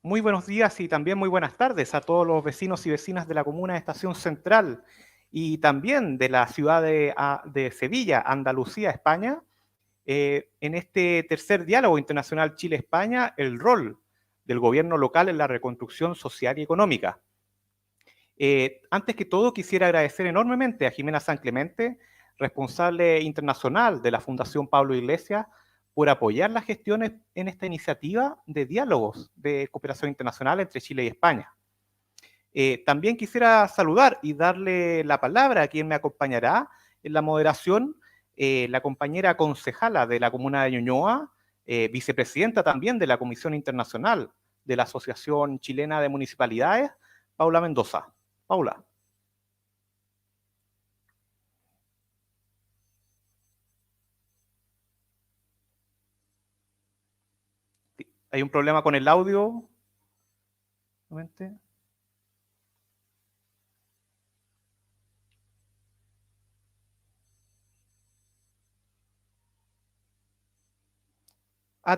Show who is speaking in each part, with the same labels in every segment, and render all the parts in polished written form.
Speaker 1: Muy buenos días y también muy buenas tardes a todos los vecinos y vecinas de la comuna de Estación Central y también de la ciudad de Sevilla, Andalucía, España, en este tercer diálogo internacional Chile-España, el rol del gobierno local en la reconstrucción social y económica. Antes que todo, quisiera agradecer enormemente a Jimena San Clemente, responsable internacional de la Fundación Pablo Iglesias, por apoyar las gestiones en esta iniciativa de diálogos de cooperación internacional entre Chile y España. También quisiera saludar y darle la palabra a quien me acompañará en la moderación, la compañera concejala de la comuna de Ñuñoa, vicepresidenta también de la Comisión Internacional de la Asociación Chilena de Municipalidades, Paula Mendoza. Paula. ¿Hay un problema con el audio?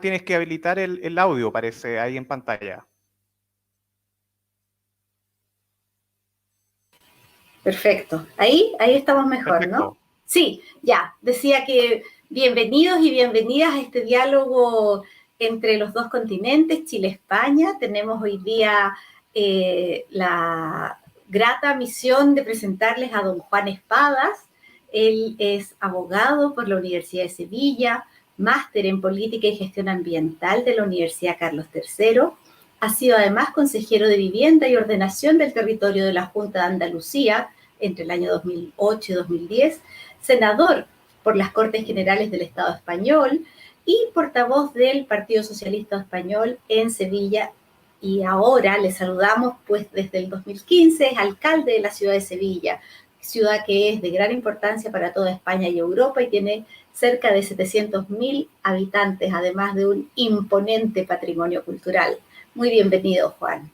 Speaker 1: Tienes que habilitar el audio, parece, ahí en pantalla.
Speaker 2: Perfecto. Ahí estamos mejor, perfecto, ¿no? Sí, ya. Decía que bienvenidos y bienvenidas a este diálogo entre los dos continentes, Chile-España. Tenemos hoy día la grata misión de presentarles a don Juan Espadas. Él es abogado por la Universidad de Sevilla, máster en Política y Gestión Ambiental de la Universidad Carlos III. Ha sido además consejero de Vivienda y Ordenación del Territorio de la Junta de Andalucía entre el año 2008 y 2010, senador por las Cortes Generales del Estado Español y portavoz del Partido Socialista Español en Sevilla. Y ahora le saludamos, pues desde el 2015 es alcalde de la ciudad de Sevilla, ciudad que es de gran importancia para toda España y Europa y tiene cerca de 700.000 habitantes, además de un imponente patrimonio cultural. Muy bienvenido, Juan.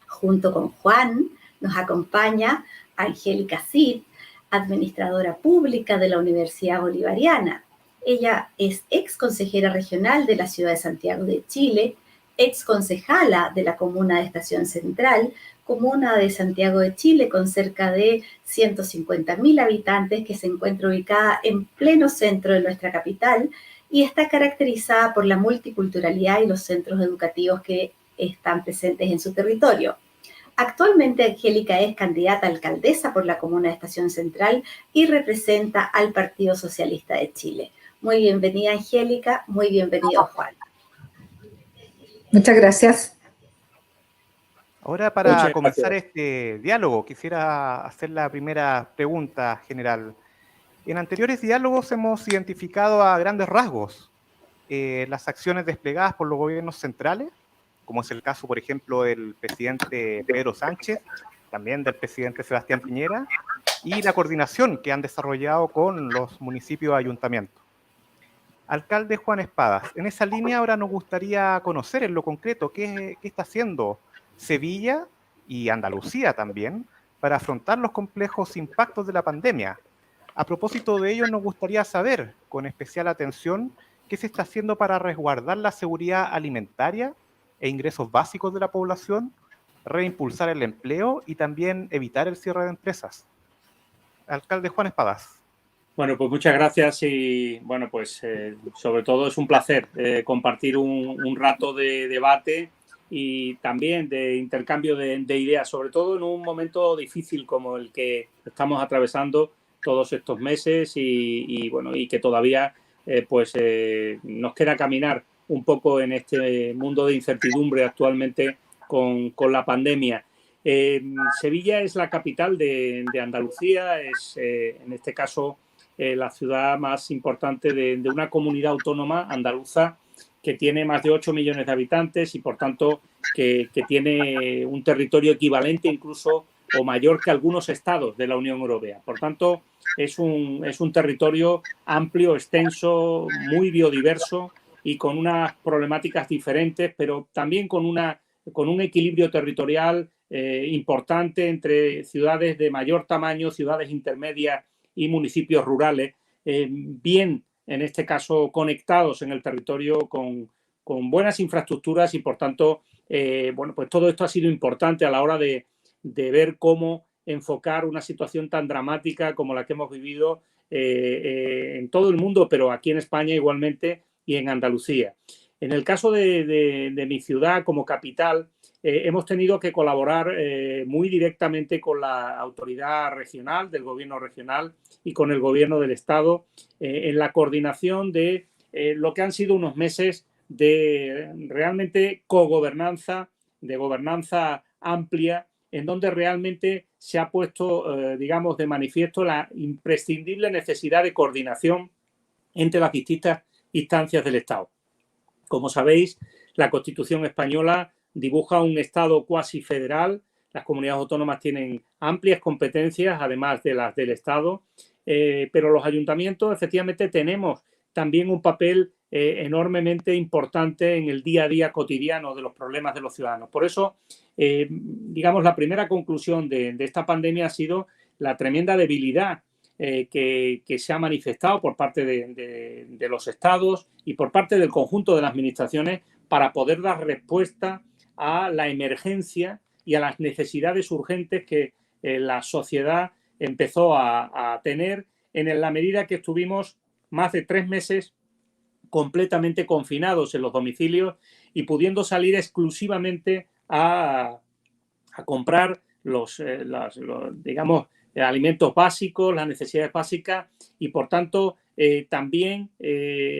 Speaker 2: Junto con Juan nos acompaña Angélica Cid, administradora pública de la Universidad Bolivariana. Ella es ex consejera regional de la ciudad de Santiago de Chile, ex concejala de la comuna de Estación Central, comuna de Santiago de Chile con cerca de 150.000 habitantes que se encuentra ubicada en pleno centro de nuestra capital y está caracterizada por la multiculturalidad y los centros educativos que están presentes en su territorio. Actualmente Angélica es candidata a alcaldesa por la comuna de Estación Central y representa al Partido Socialista de Chile. Muy bienvenida, Angélica, muy bienvenido, Juan.
Speaker 3: Muchas gracias.
Speaker 1: Ahora, para comenzar este diálogo, quisiera hacer la primera pregunta general. En anteriores diálogos hemos identificado a grandes rasgos las acciones desplegadas por los gobiernos centrales, como es el caso, por ejemplo, del presidente Pedro Sánchez, también del presidente Sebastián Piñera, y la coordinación que han desarrollado con los municipios y ayuntamientos. Alcalde Juan Espadas, en esa línea ahora nos gustaría conocer en lo concreto qué está haciendo Sevilla y Andalucía también para afrontar los complejos impactos de la pandemia. A propósito de ello, nos gustaría saber, con especial atención, qué se está haciendo para resguardar la seguridad alimentaria e ingresos básicos de la población, reimpulsar el empleo y también evitar el cierre de empresas. Alcalde Juan Espadas.
Speaker 4: Bueno, pues muchas gracias y bueno, pues sobre todo es un placer compartir un rato de debate y también de intercambio de ideas, sobre todo en un momento difícil como el que estamos atravesando todos estos meses y bueno, y que todavía nos queda caminar un poco en este mundo de incertidumbre actualmente con la pandemia. Sevilla es la capital de Andalucía, es en este caso la ciudad más importante de una comunidad autónoma andaluza que tiene más de 8 millones de habitantes y, por tanto, que tiene un territorio equivalente incluso o mayor que algunos estados de la Unión Europea. Por tanto, es un territorio amplio, extenso, muy biodiverso y con unas problemáticas diferentes, pero también con un equilibrio territorial importante entre ciudades de mayor tamaño, ciudades intermedias y municipios rurales, bien, en este caso, conectados en el territorio con buenas infraestructuras y, por tanto, bueno, pues todo esto ha sido importante a la hora de ver cómo enfocar una situación tan dramática como la que hemos vivido en todo el mundo, pero aquí en España igualmente y en Andalucía. En el caso de mi ciudad como capital, hemos tenido que colaborar muy directamente con la autoridad regional, del gobierno regional y con el gobierno del Estado en la coordinación de lo que han sido unos meses de realmente cogobernanza, de gobernanza amplia, en donde realmente se ha puesto, digamos, de manifiesto la imprescindible necesidad de coordinación entre las distintas instancias del Estado. Como sabéis, la Constitución española dibuja un Estado cuasi federal. Las comunidades autónomas tienen amplias competencias, además de las del Estado, pero los ayuntamientos efectivamente tenemos también un papel enormemente importante en el día a día cotidiano de los problemas de los ciudadanos. Por eso, digamos, la primera conclusión de esta pandemia ha sido la tremenda debilidad que se ha manifestado por parte de los estados y por parte del conjunto de las administraciones para poder dar respuesta a la emergencia y a las necesidades urgentes que la sociedad empezó a tener en la medida que estuvimos más de 3 meses completamente confinados en los domicilios y pudiendo salir exclusivamente a comprar digamos, alimentos básicos, las necesidades básicas y, por tanto, también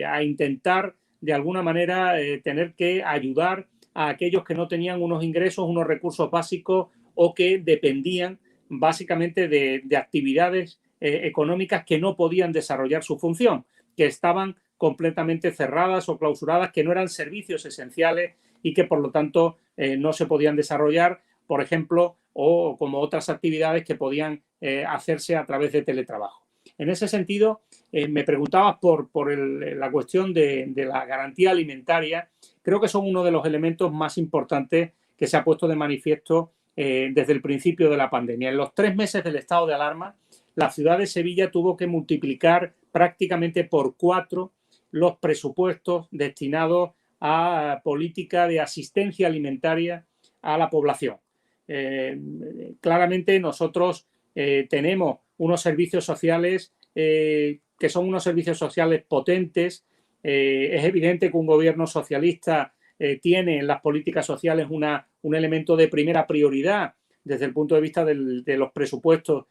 Speaker 4: a intentar, de alguna manera, tener que ayudar a aquellos que no tenían unos ingresos, unos recursos básicos o que dependían básicamente de actividades económicas que no podían desarrollar su función, que estaban completamente cerradas o clausuradas, que no eran servicios esenciales y que, por lo tanto, no se podían desarrollar, por ejemplo, o como otras actividades que podían hacerse a través de teletrabajo. En ese sentido, me preguntabas por la cuestión de la garantía alimentaria. Creo que son uno de los elementos más importantes que se ha puesto de manifiesto desde el principio de la pandemia. En los 3 meses del estado de alarma, la ciudad de Sevilla tuvo que multiplicar prácticamente por 4 los presupuestos destinados a política de asistencia alimentaria a la población. Claramente nosotros tenemos unos servicios sociales que son unos servicios sociales potentes. Es evidente que un gobierno socialista tiene en las políticas sociales un elemento de primera prioridad desde el punto de vista de los presupuestos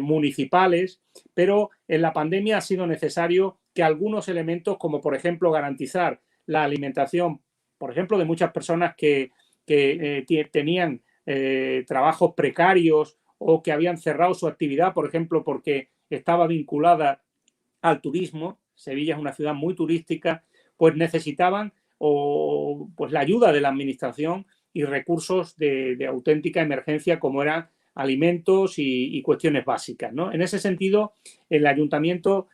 Speaker 4: municipales, pero en la pandemia ha sido necesario que algunos elementos, como por ejemplo garantizar la alimentación, por ejemplo, de muchas personas que tenían trabajos precarios o que habían cerrado su actividad, por ejemplo, porque estaba vinculada al turismo. Sevilla es una ciudad muy turística, pues necesitaban pues la ayuda de la administración y recursos de auténtica emergencia como eran alimentos y cuestiones básicas, ¿no? En ese sentido, el ayuntamiento,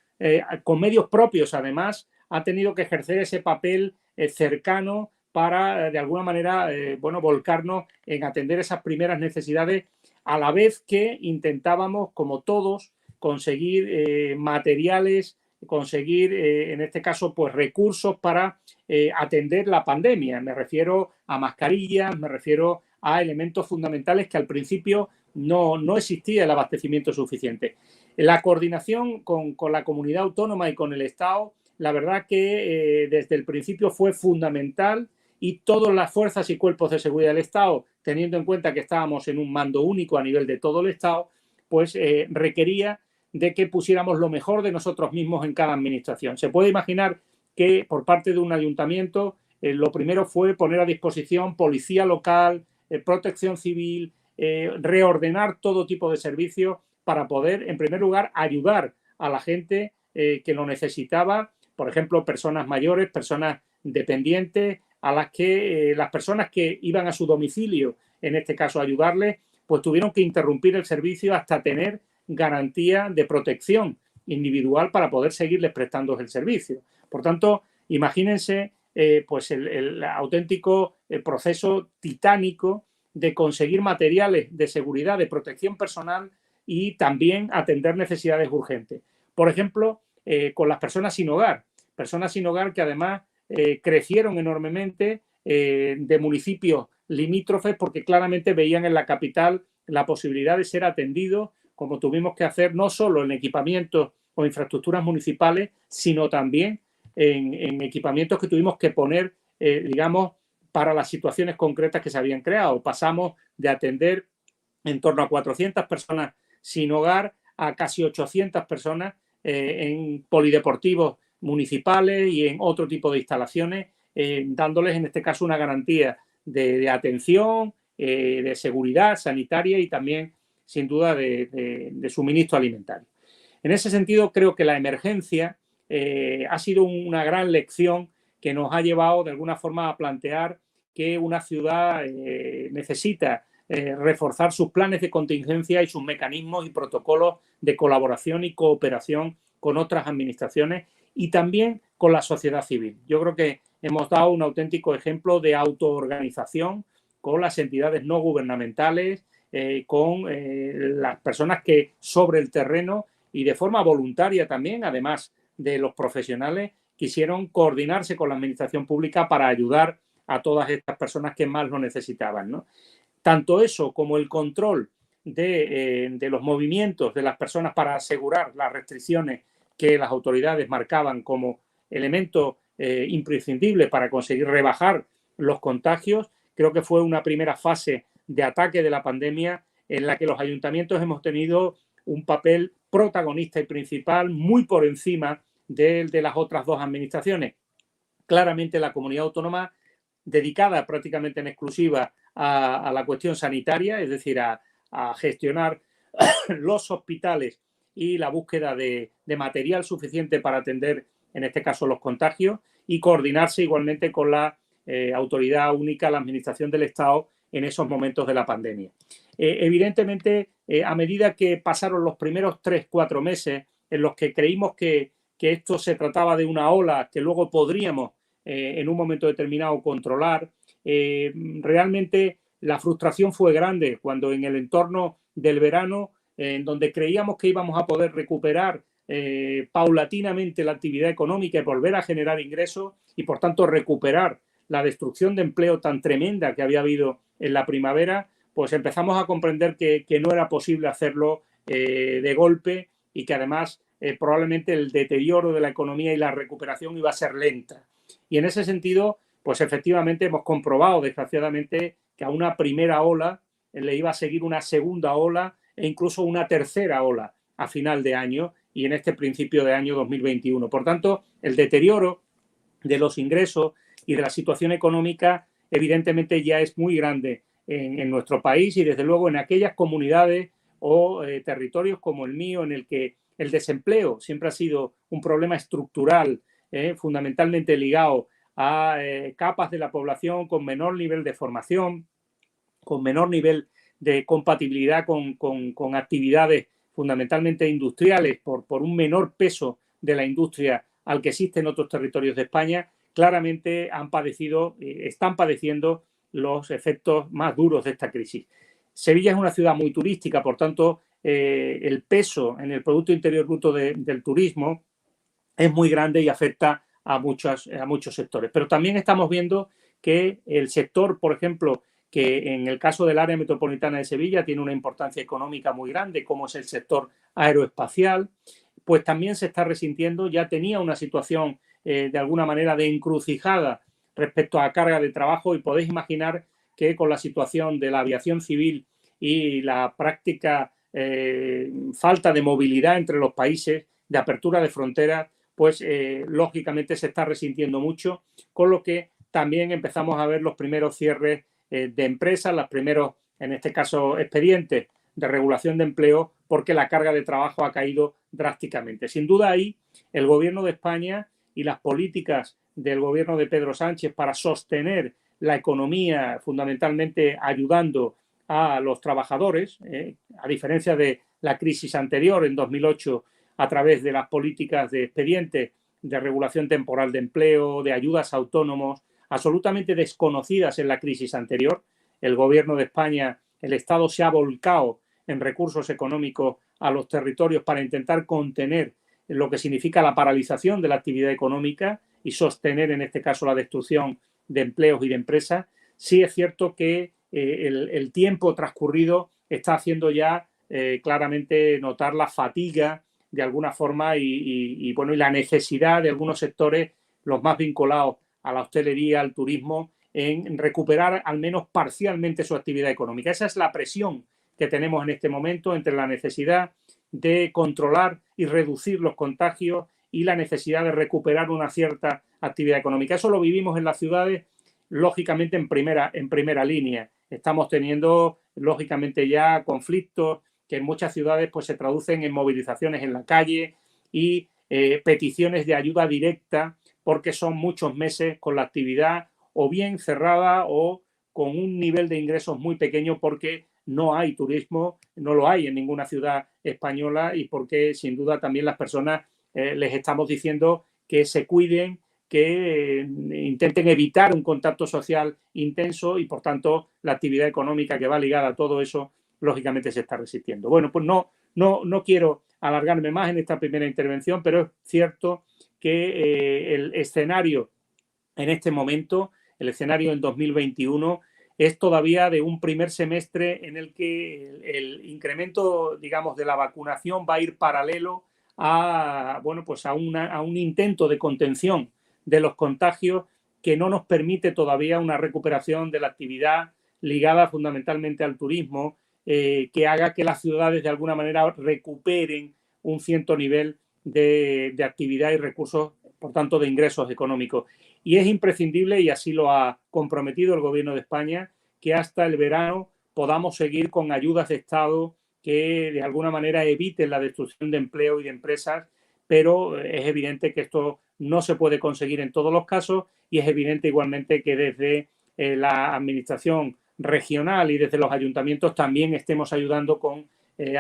Speaker 4: con medios propios además, ha tenido que ejercer ese papel cercano para, de alguna manera, bueno, volcarnos en atender esas primeras necesidades, a la vez que intentábamos, como todos, conseguir materiales, conseguir, en este caso, pues recursos para atender la pandemia. Me refiero a mascarillas, me refiero a elementos fundamentales que al principio no existía el abastecimiento suficiente. La coordinación con la comunidad autónoma y con el Estado, la verdad que desde el principio fue fundamental, y todas las fuerzas y cuerpos de seguridad del Estado, teniendo en cuenta que estábamos en un mando único a nivel de todo el Estado, pues requería de que pusiéramos lo mejor de nosotros mismos en cada administración. Se puede imaginar que por parte de un ayuntamiento lo primero fue poner a disposición policía local, protección civil, reordenar todo tipo de servicios para poder, en primer lugar, ayudar a la gente que lo necesitaba, por ejemplo, personas mayores, personas dependientes, a las que las personas que iban a su domicilio, en este caso a ayudarles, pues tuvieron que interrumpir el servicio hasta tener garantía de protección individual para poder seguirles prestando el servicio. Por tanto, imagínense pues el auténtico proceso titánico de conseguir materiales de seguridad, de protección personal y también atender necesidades urgentes. Por ejemplo, con las personas sin hogar que además crecieron enormemente de municipios limítrofes porque claramente veían en la capital la posibilidad de ser atendidos, como tuvimos que hacer no solo en equipamientos o infraestructuras municipales, sino también en equipamientos que tuvimos que poner, digamos, para las situaciones concretas que se habían creado. Pasamos de atender en torno a 400 personas sin hogar a casi 800 personas en polideportivos municipales y en otro tipo de instalaciones, dándoles en este caso una garantía de atención, de seguridad sanitaria y también, sin duda, de suministro alimentario. En ese sentido, creo que la emergencia ha sido una gran lección que nos ha llevado de alguna forma a plantear que una ciudad necesita reforzar sus planes de contingencia y sus mecanismos y protocolos de colaboración y cooperación con otras administraciones y también con la sociedad civil. Yo creo que hemos dado un auténtico ejemplo de autoorganización con las entidades no gubernamentales, con las personas que sobre el terreno y de forma voluntaria también, además de los profesionales, quisieron coordinarse con la administración pública para ayudar a todas estas personas que más lo necesitaban, ¿no? Tanto eso como el control de los movimientos de las personas para asegurar las restricciones que las autoridades marcaban como elemento imprescindible para conseguir rebajar los contagios, creo que fue una primera fase de ataque de la pandemia en la que los ayuntamientos hemos tenido un papel protagonista y principal muy por encima de las otras dos administraciones. Claramente la comunidad autónoma dedicada prácticamente en exclusiva a la cuestión sanitaria, es decir, a gestionar los hospitales y la búsqueda de material suficiente para atender, en este caso, los contagios y coordinarse igualmente con la autoridad única, la administración del Estado en esos momentos de la pandemia. Evidentemente, a medida que pasaron los primeros 3-4 meses en los que creímos que esto se trataba de una ola que luego podríamos en un momento determinado controlar, realmente la frustración fue grande cuando en el entorno del verano, en donde creíamos que íbamos a poder recuperar paulatinamente la actividad económica y volver a generar ingresos y, por tanto, recuperar la destrucción de empleo tan tremenda que había habido en la primavera, pues empezamos a comprender que no era posible hacerlo de golpe y que además probablemente el deterioro de la economía y la recuperación iba a ser lenta. Y en ese sentido, pues efectivamente hemos comprobado, desgraciadamente, que a una primera ola le iba a seguir una segunda ola e incluso una tercera ola a final de año y en este principio de año 2021. Por tanto, el deterioro de los ingresos y de la situación económica evidentemente ya es muy grande en nuestro país y desde luego en aquellas comunidades o territorios como el mío en el que el desempleo siempre ha sido un problema estructural, fundamentalmente ligado a capas de la población con menor nivel de formación, con menor nivel de compatibilidad con actividades fundamentalmente industriales por un menor peso de la industria al que existe en otros territorios de España, claramente están padeciendo los efectos más duros de esta crisis. Sevilla es una ciudad muy turística, por tanto, el peso en el Producto Interior Bruto del turismo es muy grande y afecta a muchos sectores. Pero también estamos viendo que el sector, por ejemplo, que en el caso del área metropolitana de Sevilla tiene una importancia económica muy grande, como es el sector aeroespacial, pues también se está resintiendo, ya tenía una situación de alguna manera de encrucijada respecto a carga de trabajo y podéis imaginar que con la situación de la aviación civil y la práctica falta de movilidad entre los países, de apertura de fronteras, pues lógicamente se está resintiendo mucho, con lo que también empezamos a ver los primeros cierres de empresas, los primeros, en este caso, expedientes de regulación de empleo, porque la carga de trabajo ha caído drásticamente. Sin duda ahí el Gobierno de España y las políticas del Gobierno de Pedro Sánchez para sostener la economía, fundamentalmente ayudando a los trabajadores, a diferencia de la crisis anterior en 2008, a través de las políticas de expedientes de regulación temporal de empleo, de ayudas a autónomos, absolutamente desconocidas en la crisis anterior. El Gobierno de España, el Estado se ha volcado en recursos económicos a los territorios para intentar contener lo que significa la paralización de la actividad económica y sostener, en este caso, la destrucción de empleos y de empresas. sí es cierto que el tiempo transcurrido está haciendo ya claramente notar la fatiga de alguna forma y la necesidad de algunos sectores, los más vinculados a la hostelería, al turismo, en recuperar al menos parcialmente su actividad económica. Esa es la presión que tenemos en este momento entre la necesidad de controlar y reducir los contagios y la necesidad de recuperar una cierta actividad económica. Eso lo vivimos en las ciudades, lógicamente en primera línea. Estamos teniendo, lógicamente, ya conflictos que en muchas ciudades pues, se traducen en movilizaciones en la calle y peticiones de ayuda directa, porque son muchos meses con la actividad o bien cerrada o con un nivel de ingresos muy pequeño, porque no hay turismo, no lo hay en ninguna ciudad española, y porque sin duda también las personas les estamos diciendo que se cuiden, que intenten evitar un contacto social intenso, y por tanto la actividad económica que va ligada a todo eso lógicamente se está resistiendo. Bueno, pues no quiero alargarme más en esta primera intervención, pero es cierto que el escenario en este momento, el escenario en 2021, es todavía de un primer semestre en el que el incremento, digamos, de la vacunación va a ir paralelo a un intento de contención de los contagios que no nos permite todavía una recuperación de la actividad ligada fundamentalmente al turismo, que haga que las ciudades de alguna manera recuperen un cierto nivel de actividad y recursos, por tanto, de ingresos económicos. Y es imprescindible, y así lo ha comprometido el Gobierno de España, que hasta el verano podamos seguir con ayudas de Estado que de alguna manera eviten la destrucción de empleo y de empresas, pero es evidente que esto no se puede conseguir en todos los casos, y es evidente igualmente que desde la administración regional y desde los ayuntamientos también estemos ayudando con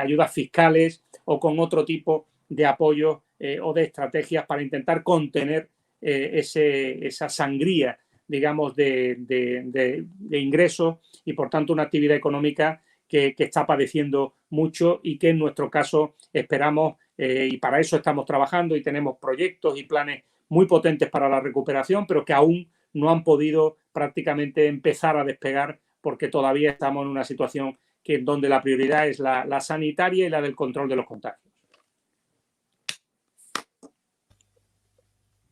Speaker 4: ayudas fiscales o con otro tipo de apoyo o de estrategias para intentar contener esa sangría, digamos, de ingresos, y por tanto una actividad económica que está padeciendo mucho, y que en nuestro caso esperamos, y para eso estamos trabajando y tenemos proyectos y planes muy potentes para la recuperación, pero que aún no han podido prácticamente empezar a despegar, porque todavía estamos en una situación donde la prioridad es la sanitaria y la del control de los contagios.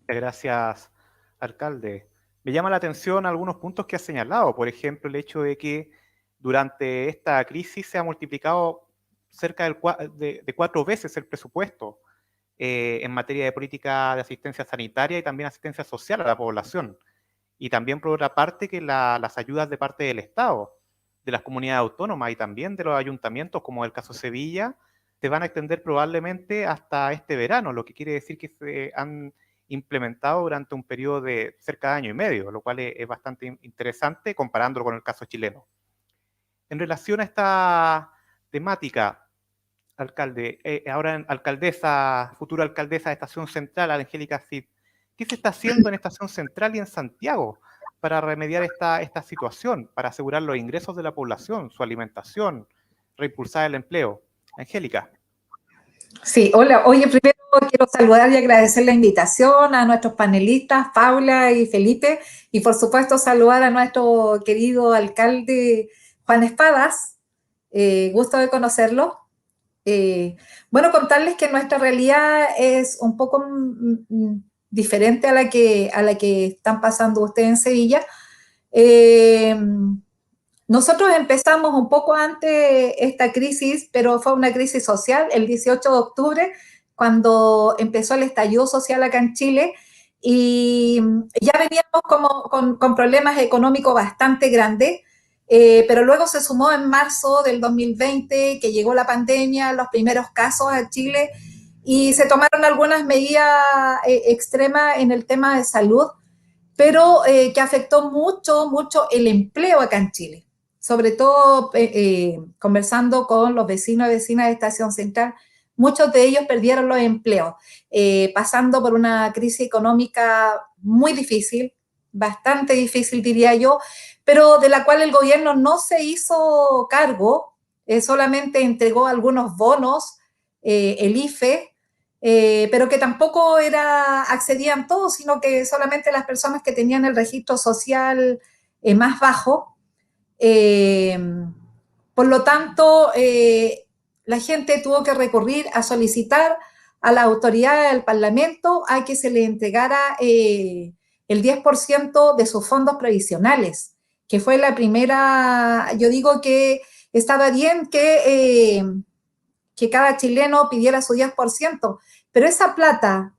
Speaker 1: Gracias, alcalde. Me llama la atención algunos puntos que ha señalado. Por ejemplo, el hecho de que durante esta crisis se ha multiplicado cerca de 4 veces el presupuesto en materia de política de asistencia sanitaria y también asistencia social a la población. Y también, por otra parte, que las ayudas de parte del Estado, de las comunidades autónomas y también de los ayuntamientos, como el caso de Sevilla, se van a extender probablemente hasta este verano, lo que quiere decir que se han implementado durante un periodo de cerca de año y medio, lo cual es bastante interesante comparándolo con el caso chileno. En relación a esta temática, alcalde, ahora futura alcaldesa de Estación Central, Angélica Cid, ¿qué se está haciendo en Estación Central y en Santiago para remediar esta situación, para asegurar los ingresos de la población, su alimentación, reimpulsar el empleo? Angélica.
Speaker 3: Sí, hola. Oye, primero quiero saludar y agradecer la invitación a nuestros panelistas, Paula y Felipe, y por supuesto saludar a nuestro querido alcalde Juan Espadas. Gusto de conocerlo. Bueno, contarles que nuestra realidad es un poco diferente a la que están pasando ustedes en Sevilla. Nosotros empezamos un poco antes esta crisis, pero fue una crisis social, el 18 de octubre, cuando empezó el estallido social acá en Chile, y ya veníamos con problemas económicos bastante grandes, pero luego se sumó en marzo del 2020, que llegó la pandemia, los primeros casos a Chile, y se tomaron algunas medidas extremas en el tema de salud, pero que afectó mucho el empleo acá en Chile. Sobre todo conversando con los vecinos y vecinas de Estación Central, muchos de ellos perdieron los empleos, pasando por una crisis económica muy difícil, bastante difícil diría yo, pero de la cual el gobierno no se hizo cargo, solamente entregó algunos bonos, el IFE, pero que tampoco accedían todos, sino que solamente las personas que tenían el registro social más bajo. Por lo tanto, la gente tuvo que recurrir a solicitar a la autoridad del Parlamento a que se le entregara el 10% de sus fondos previsionales, que fue la primera. Yo digo que estaba bien que cada chileno pidiera su 10%, pero esa plata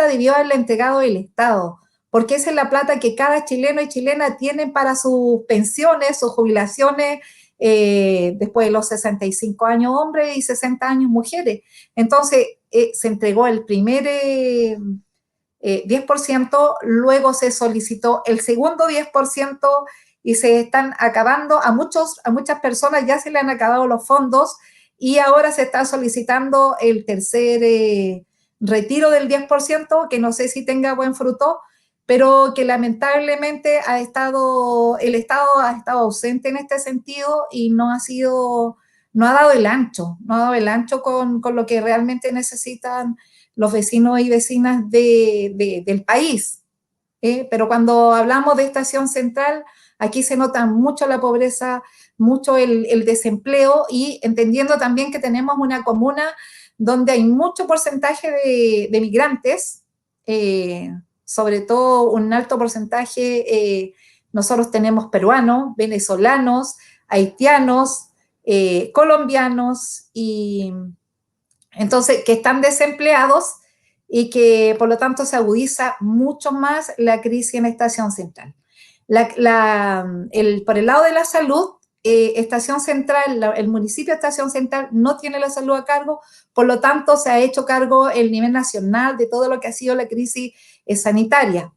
Speaker 3: debió haberle entregado el Estado, porque esa es la plata que cada chileno y chilena tienen para sus pensiones, sus jubilaciones, después de los 65 años hombres y 60 años mujeres. Entonces, se entregó el primer 10%, luego se solicitó el segundo 10% y se están acabando, a muchas personas ya se le han acabado los fondos y ahora se está solicitando el tercer retiro del 10%, que no sé si tenga buen fruto, pero que lamentablemente el Estado ha estado ausente en este sentido y no ha dado el ancho con lo que realmente necesitan los vecinos y vecinas del país. Pero cuando hablamos de Estación Central, aquí se nota mucho la pobreza, mucho el desempleo, y entendiendo también que tenemos una comuna donde hay mucho porcentaje de migrantes, sobre todo un alto porcentaje, nosotros tenemos peruanos, venezolanos, haitianos, colombianos, y entonces que están desempleados y que por lo tanto se agudiza mucho más la crisis en Estación Central. Por el lado de la salud, Estación Central, el municipio de Estación Central no tiene la salud a cargo, por lo tanto se ha hecho cargo el nivel nacional de todo lo que ha sido la crisis sanitaria.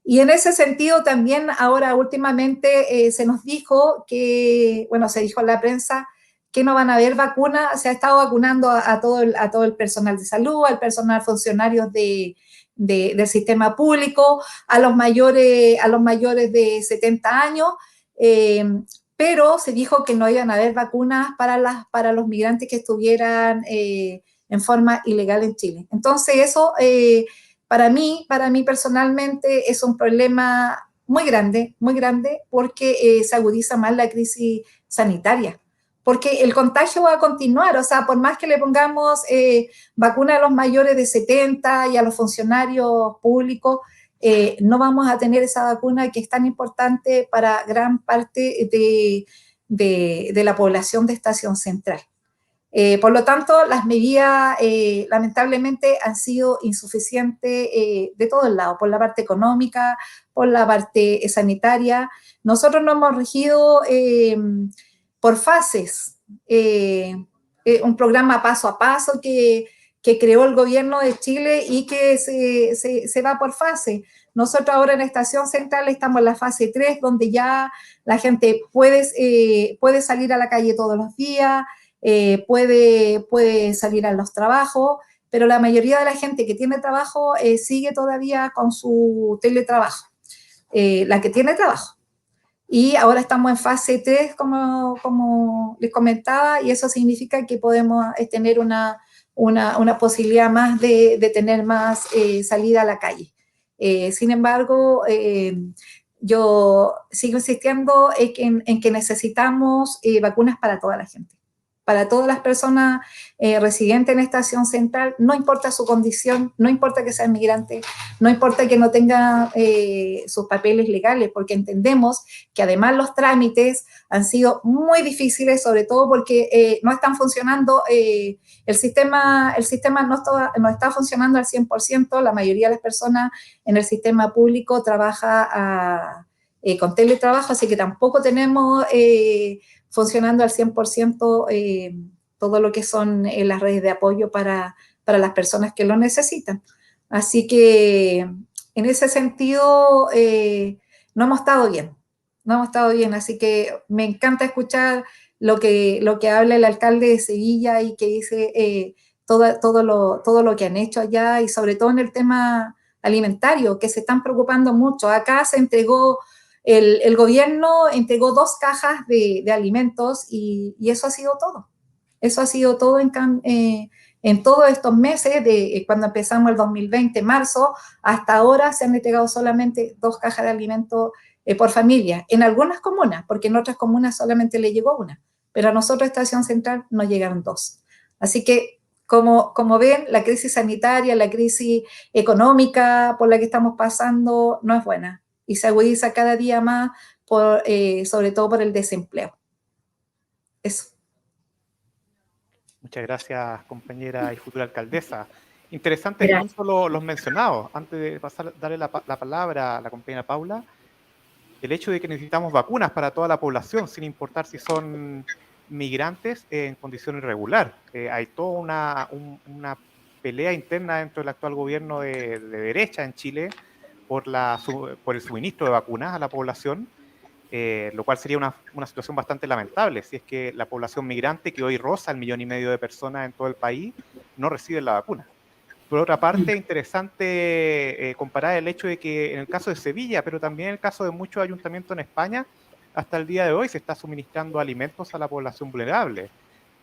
Speaker 3: Y en ese sentido también ahora últimamente se nos dijo que, bueno, se dijo en la prensa que no van a haber vacunas, se ha estado vacunando a todo el personal de salud, al personal funcionarios del sistema público, a los mayores de 70 años, pero se dijo que no iban a haber vacunas para los migrantes que estuvieran en forma ilegal en Chile. Entonces eso, para mí personalmente, es un problema muy grande, porque se agudiza más la crisis sanitaria. Porque el contagio va a continuar, o sea, por más que le pongamos vacuna a los mayores de 70 y a los funcionarios públicos, no vamos a tener esa vacuna que es tan importante para gran parte de la población de Estación Central. Por lo tanto, las medidas lamentablemente han sido insuficientes de todos lados, por la parte económica, por la parte sanitaria. Nosotros nos hemos regido por fases, un programa paso a paso que creó el gobierno de Chile y que se va por fase. Nosotros ahora en Estación Central estamos en la fase 3, donde ya la gente puede salir a la calle todos los días, puede salir a los trabajos, pero la mayoría de la gente que tiene trabajo sigue todavía con su teletrabajo, la que tiene trabajo. Y ahora estamos en fase 3, como les comentaba, y eso significa que podemos tener una posibilidad más de tener más salida a la calle. Sin embargo, yo sigo insistiendo en que necesitamos vacunas para toda la gente, para todas las personas residentes en Estación Central, no importa su condición, no importa que sean migrantes, no importa que no tengan sus papeles legales, porque entendemos que además los trámites han sido muy difíciles, sobre todo porque no están funcionando, el sistema no está funcionando al 100%, la mayoría de las personas en el sistema público trabaja con teletrabajo, así que tampoco tenemos funcionando al 100% todo lo que son las redes de apoyo para las personas que lo necesitan. Así que en ese sentido no hemos estado bien, así que me encanta escuchar lo que habla el alcalde de Sevilla y que dice todo lo que han hecho allá, y sobre todo en el tema alimentario, que se están preocupando mucho. Acá se entregó, el gobierno entregó 2 cajas de alimentos y eso ha sido todo. Eso ha sido todo en todos estos meses, de cuando empezamos el 2020, marzo, hasta ahora se han entregado solamente 2 cajas de alimentos por familia, en algunas comunas, porque en otras comunas solamente le llegó una, pero a nosotros, Estación Central, nos llegaron 2. Así que, como ven, la crisis sanitaria, la crisis económica por la que estamos pasando no es buena y se agudiza cada día más, sobre todo por el desempleo. Eso.
Speaker 1: Muchas gracias, compañera y futura alcaldesa. Interesantes puntos los mencionados. Antes de darle la palabra a la compañera Paula, el hecho de que necesitamos vacunas para toda la población, sin importar si son migrantes en condición irregular. Hay toda una pelea interna dentro del actual gobierno de derecha en Chile por el suministro de vacunas a la población, lo cual sería una situación bastante lamentable si es que la población migrante, que hoy roza el 1,5 millones de personas en todo el país, no recibe la vacuna. Por otra parte, interesante comparar el hecho de que en el caso de Sevilla, pero también en el caso de muchos ayuntamientos en España, hasta el día de hoy se está suministrando alimentos a la población vulnerable,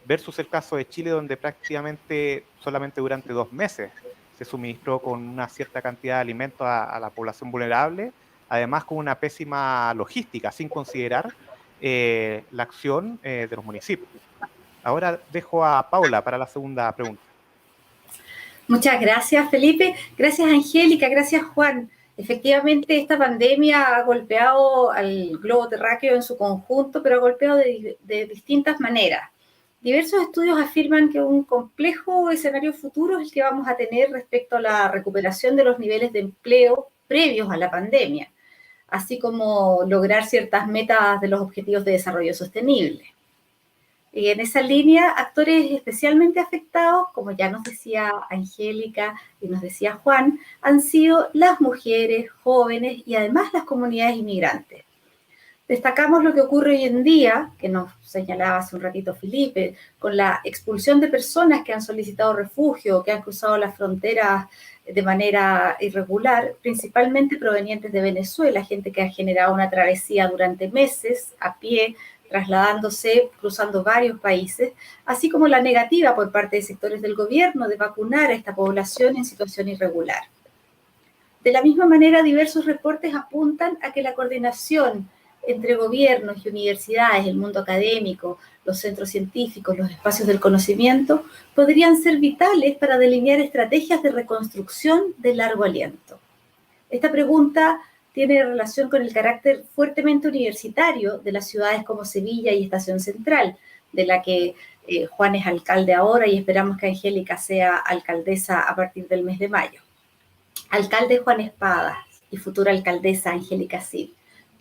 Speaker 1: versus el caso de Chile, donde prácticamente solamente durante 2 meses se suministró con una cierta cantidad de alimentos a la población vulnerable, además con una pésima logística, sin considerar la acción de los municipios. Ahora dejo a Paula para la segunda pregunta.
Speaker 2: Muchas gracias, Felipe. Gracias, Angélica. Gracias, Juan. Efectivamente, esta pandemia ha golpeado al globo terráqueo en su conjunto, pero ha golpeado de distintas maneras. Diversos estudios afirman que un complejo escenario futuro es el que vamos a tener respecto a la recuperación de los niveles de empleo previos a la pandemia, así como lograr ciertas metas de los objetivos de desarrollo sostenible. Y en esa línea, actores especialmente afectados, como ya nos decía Angélica y nos decía Juan, han sido las mujeres, jóvenes y además las comunidades inmigrantes. Destacamos lo que ocurre hoy en día, que nos señalaba hace un ratito Felipe, con la expulsión de personas que han solicitado refugio, que han cruzado las fronteras de manera irregular, principalmente provenientes de Venezuela, gente que ha generado una travesía durante meses a pie, trasladándose, cruzando varios países, así como la negativa por parte de sectores del gobierno de vacunar a esta población en situación irregular. De la misma manera, diversos reportes apuntan a que la coordinación entre gobiernos y universidades, el mundo académico, los centros científicos, los espacios del conocimiento, podrían ser vitales para delinear estrategias de reconstrucción de largo aliento. Esta pregunta tiene relación con el carácter fuertemente universitario de las ciudades como Sevilla y Estación Central, de la que Juan es alcalde ahora y esperamos que Angélica sea alcaldesa a partir del mes de mayo. Alcalde Juan Espadas y futura alcaldesa Angélica Cid,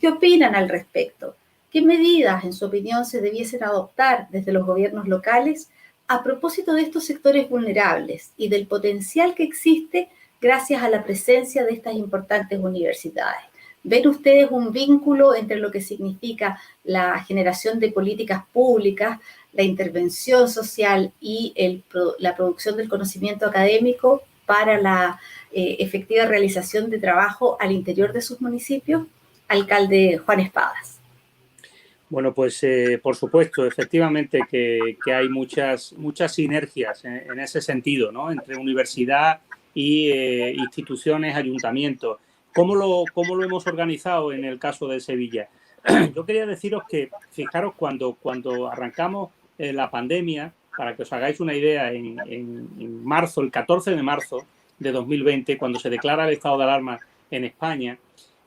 Speaker 2: ¿qué opinan al respecto? ¿Qué medidas, en su opinión, se debiesen adoptar desde los gobiernos locales a propósito de estos sectores vulnerables y del potencial que existe gracias a la presencia de estas importantes universidades? ¿Ven ustedes un vínculo entre lo que significa la generación de políticas públicas, la intervención social y la producción del conocimiento académico para la efectiva realización de trabajo al interior de sus municipios? Alcalde Juan Espadas.
Speaker 4: Bueno, pues por supuesto, efectivamente que hay muchas sinergias en ese sentido, ¿no? Entre universidad y instituciones, ayuntamientos. ¿Cómo lo hemos organizado en el caso de Sevilla? Yo quería deciros que, fijaros, cuando arrancamos la pandemia, para que os hagáis una idea, en marzo, el 14 de marzo de 2020, cuando se declara el estado de alarma en España,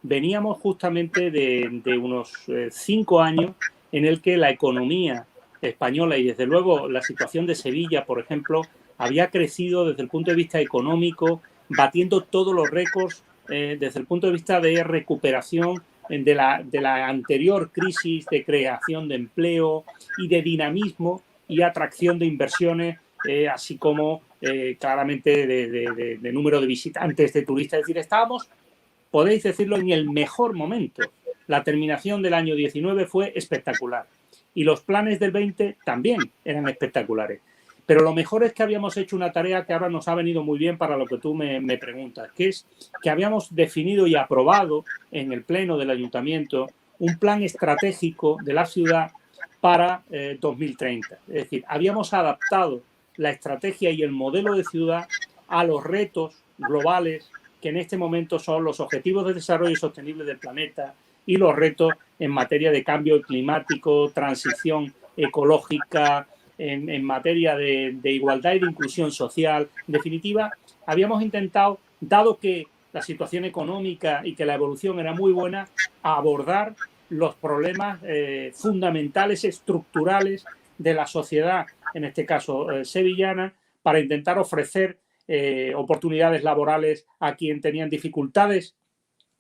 Speaker 4: veníamos justamente de unos 5 años en el que la economía española y desde luego la situación de Sevilla, por ejemplo, había crecido desde el punto de vista económico, batiendo todos los récords desde el punto de vista de recuperación de la anterior crisis de creación de empleo y de dinamismo y atracción de inversiones, así como claramente de número de visitantes, de turistas. Es decir, estábamos, podéis decirlo, en el mejor momento. La terminación del año 19 fue espectacular y los planes del 20 también eran espectaculares. Pero lo mejor es que habíamos hecho una tarea que ahora nos ha venido muy bien para lo que tú me preguntas, que es que habíamos definido y aprobado en el Pleno del Ayuntamiento un plan estratégico de la ciudad para 2030. Es decir, habíamos adaptado la estrategia y el modelo de ciudad a los retos globales que en este momento son los Objetivos de Desarrollo Sostenible del planeta, y los retos en materia de cambio climático, transición ecológica, en materia de igualdad y de inclusión social. En definitiva, habíamos intentado, dado que la situación económica y que la evolución era muy buena, abordar los problemas fundamentales, estructurales de la sociedad, en este caso sevillana, para intentar ofrecer oportunidades laborales a quien tenían dificultades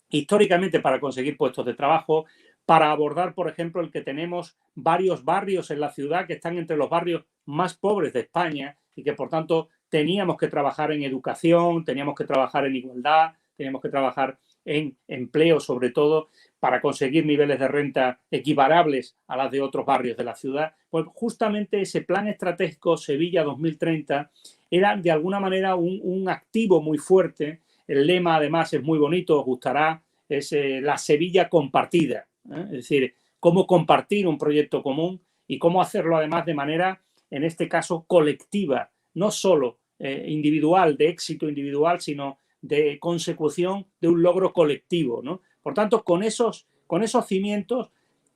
Speaker 4: históricamente para conseguir puestos de trabajo, para abordar, por ejemplo, el que tenemos varios barrios en la ciudad que están entre los barrios más pobres de España y que, por tanto, teníamos que trabajar en educación, teníamos que trabajar en igualdad, teníamos que trabajar en empleo, sobre todo, para conseguir niveles de renta equiparables a las de otros barrios de la ciudad. Pues justamente ese plan estratégico Sevilla 2030 era, de alguna manera, un activo muy fuerte. El lema, además, es muy bonito, os gustará, es la Sevilla compartida. Es decir, cómo compartir un proyecto común y cómo hacerlo, además, de manera, en este caso, colectiva, no solo individual, de éxito individual, sino de consecución de un logro colectivo, ¿no? Por tanto, con esos cimientos,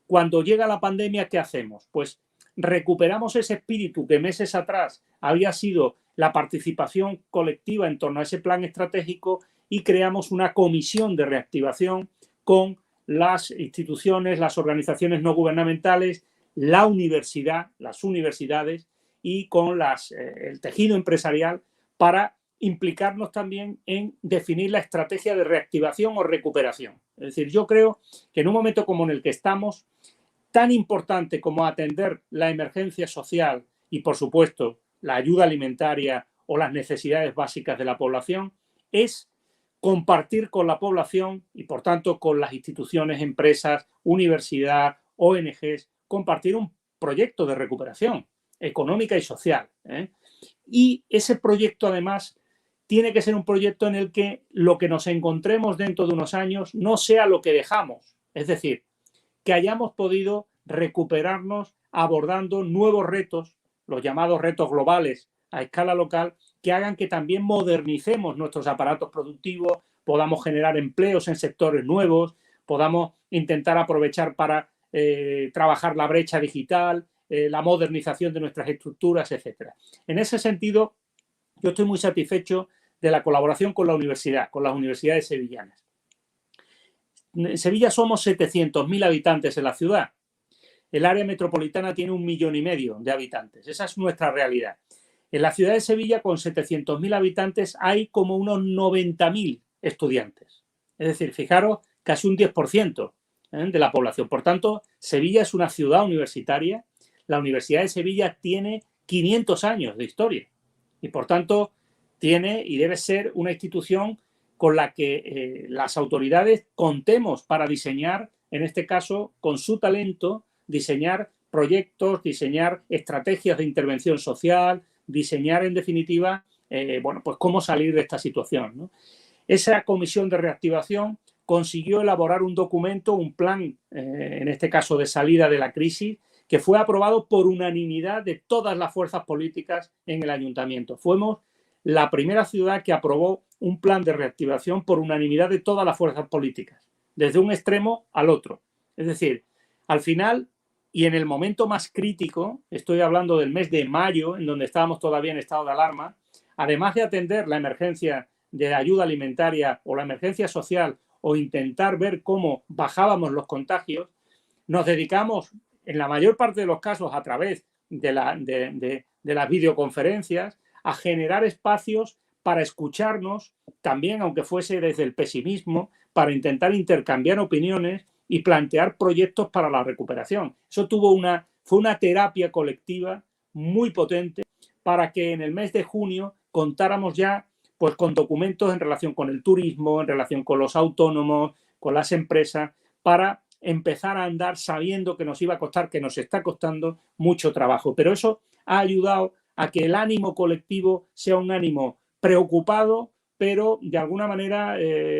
Speaker 4: cuando llega la pandemia, ¿qué hacemos? Pues recuperamos ese espíritu que meses atrás había sido la participación colectiva en torno a ese plan estratégico y creamos una comisión de reactivación con las instituciones, las organizaciones no gubernamentales, la universidad, las universidades y con el tejido empresarial para implicarnos también en definir la estrategia de reactivación o recuperación. Es decir, yo creo que en un momento como en el que estamos, tan importante como atender la emergencia social y, por supuesto, la ayuda alimentaria o las necesidades básicas de la población, es compartir con la población y, por tanto, con las instituciones, empresas, universidad, ONGs, compartir un proyecto de recuperación económica y social. Y ese proyecto, además, tiene que ser un proyecto en el que lo que nos encontremos dentro de unos años no sea lo que dejamos. Es decir, que hayamos podido recuperarnos abordando nuevos retos, los llamados retos globales a escala local, que hagan que también modernicemos nuestros aparatos productivos, podamos generar empleos en sectores nuevos, podamos intentar aprovechar para trabajar la brecha digital, la modernización de nuestras estructuras, etc. En ese sentido, yo estoy muy satisfecho de la colaboración con la universidad, con las universidades sevillanas. En Sevilla somos 700.000 habitantes en la ciudad. El área metropolitana tiene 1,5 millones de habitantes. Esa es nuestra realidad. En la ciudad de Sevilla, con 700.000 habitantes, hay como unos 90.000 estudiantes. Es decir, fijaros, casi un 10% de la población. Por tanto, Sevilla es una ciudad universitaria. La Universidad de Sevilla tiene 500 años de historia y, por tanto, tiene y debe ser una institución con la que las autoridades contemos para diseñar, en este caso, con su talento, diseñar proyectos, diseñar estrategias de intervención social, diseñar, en definitiva, bueno, pues cómo salir de esta situación, ¿no? Esa comisión de reactivación consiguió elaborar un documento, un plan, en este caso de salida de la crisis, que fue aprobado por unanimidad de todas las fuerzas políticas en el ayuntamiento. Fuimos la primera ciudad que aprobó un plan de reactivación por unanimidad de todas las fuerzas políticas, desde un extremo al otro. Es decir, al final y en el momento más crítico, estoy hablando del mes de mayo, en donde estábamos todavía en estado de alarma, además de atender la emergencia de ayuda alimentaria o la emergencia social o intentar ver cómo bajábamos los contagios, nos dedicamos en la mayor parte de los casos a través de las videoconferencias a generar espacios para escucharnos, también aunque fuese desde el pesimismo, para intentar intercambiar opiniones y plantear proyectos para la recuperación. Eso fue una terapia colectiva muy potente para que en el mes de junio contáramos ya pues, con documentos en relación con el turismo, en relación con los autónomos, con las empresas, para empezar a andar sabiendo que nos iba a costar, que nos está costando mucho trabajo. Pero eso ha ayudado a que el ánimo colectivo sea un ánimo preocupado, pero de alguna manera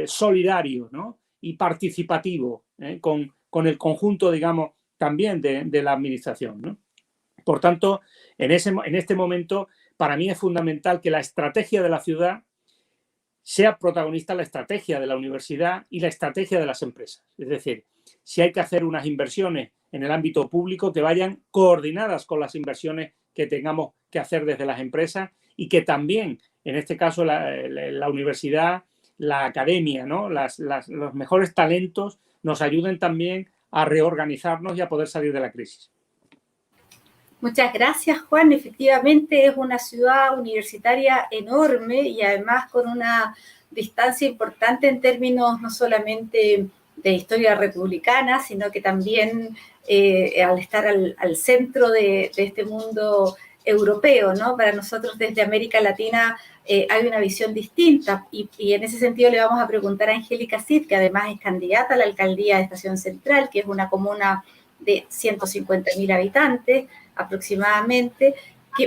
Speaker 4: solidario, ¿no? Y participativo, con el conjunto, digamos, también de la administración, ¿no? Por tanto, en este momento, para mí es fundamental que la estrategia de la ciudad sea protagonista la estrategia de la universidad y la estrategia de las empresas. Es decir, si hay que hacer unas inversiones en el ámbito público que vayan coordinadas con las inversiones que tengamos que hacer desde las empresas y que también, en este caso, la universidad, la academia, ¿no? Los mejores talentos nos ayuden también a reorganizarnos y a poder salir de la crisis.
Speaker 2: Muchas gracias, Juan. Efectivamente es una ciudad universitaria enorme y además con una distancia importante en términos no solamente de historia republicana, sino que también al estar al centro de este mundo europeo, ¿no? Para nosotros desde América Latina hay una visión distinta y en ese sentido le vamos a preguntar a Angélica Cid, que además es candidata a la alcaldía de Estación Central, que es una comuna de 150.000 habitantes aproximadamente,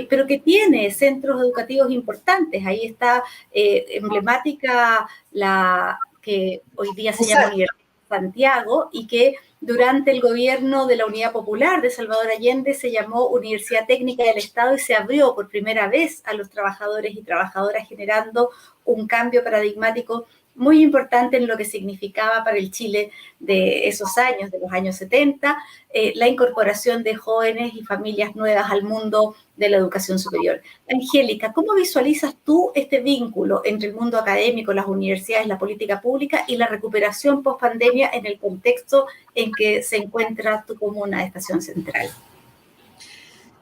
Speaker 2: pero que tiene centros educativos importantes. Ahí está emblemática la que hoy día se llama Universidad de Santiago y que durante el gobierno de la Unidad Popular de Salvador Allende se llamó Universidad Técnica del Estado y se abrió por primera vez a los trabajadores y trabajadoras, generando un cambio paradigmático muy importante en lo que significaba para el Chile de esos años, de los años 70, la incorporación de jóvenes y familias nuevas al mundo de la educación superior. Angélica, ¿cómo visualizas tú este vínculo entre el mundo académico, las universidades, la política pública y la recuperación post-pandemia en el contexto en que se encuentra tu comuna de Estación Central?